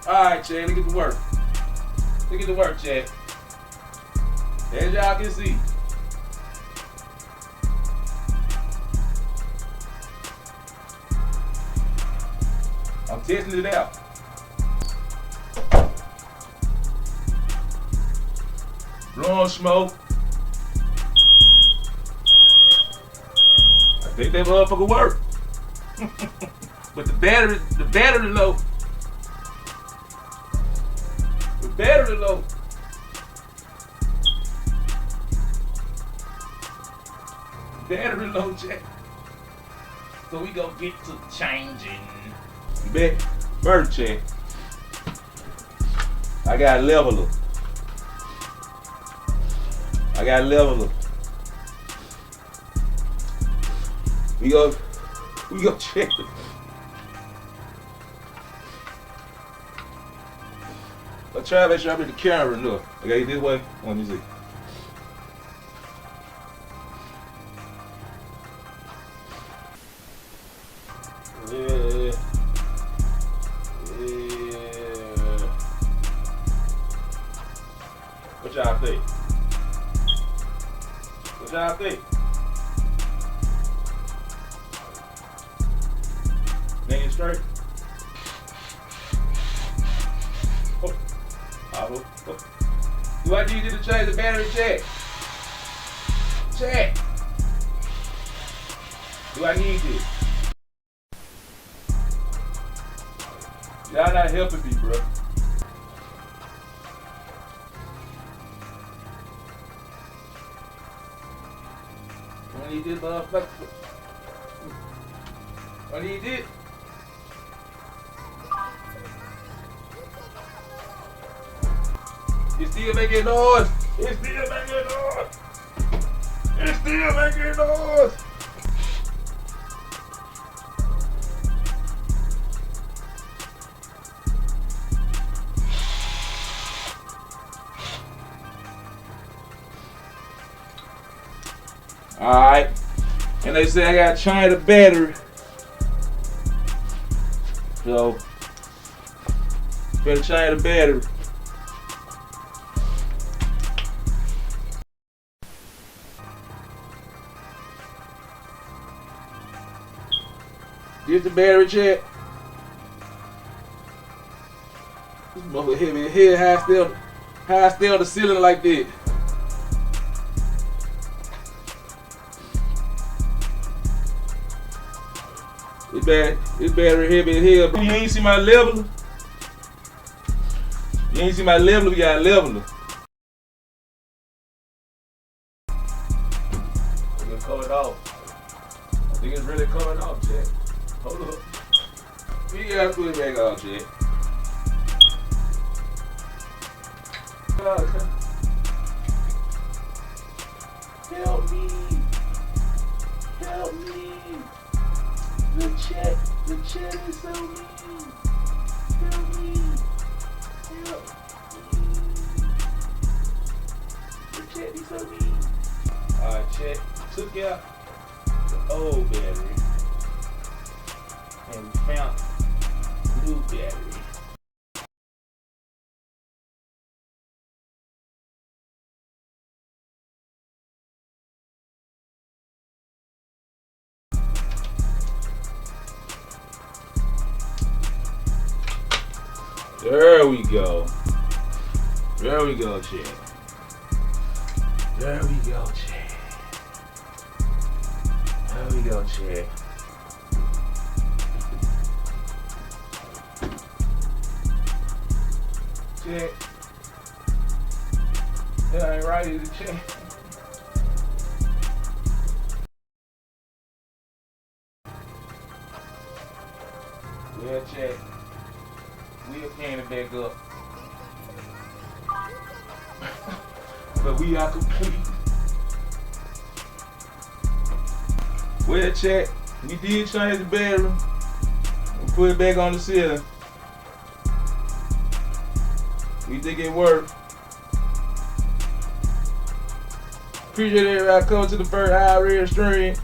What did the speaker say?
Alright, Chad, look at the work. Look at the work, Chad. As y'all can see. I'm testing it out. Blowing smoke. I think that motherfucker work. But the battery low. The battery low. Battery low, Jack. So we gonna get to changing. Bet, bird check. I got a leveler. I got a leveler. We go check it. Let's try to make sure I get the camera enough. Okay, this way. Let me see. Yeah. What y'all think? What y'all think? Think it's straight? Do I need you to change the battery, check? Check. Do I need this? Y'all not helping me, bro. I need this motherfucker. I need this. It's still making noise. It's still making noise. It's still making noise. Alright. And they say I gotta change the battery. So, better change the battery. Get the battery check. This mother hit me in the head, how I stay on the ceiling like that. This battery hit me in the head. You ain't see my leveler? You ain't see my leveler? We got a leveler. It's coming off. I think it's really coming off, Jack. Hold up. We gotta put it back on, Jack. Help me. Help me. The chat is so mean. Help me. Help me. The chat is so mean. Alright, chat. Took out the old battery. And we found new battery. There we go. There we go, Chad. There we go, Chad. There we go, Chad. Chad. That ain't right, is it, Chad? Yeah, Chad. We'll pan it back up. But we are complete. Well, chat, we did change the battery. We put it back on the ceiling. We think it worked. Appreciate everybody coming to the first high real stream.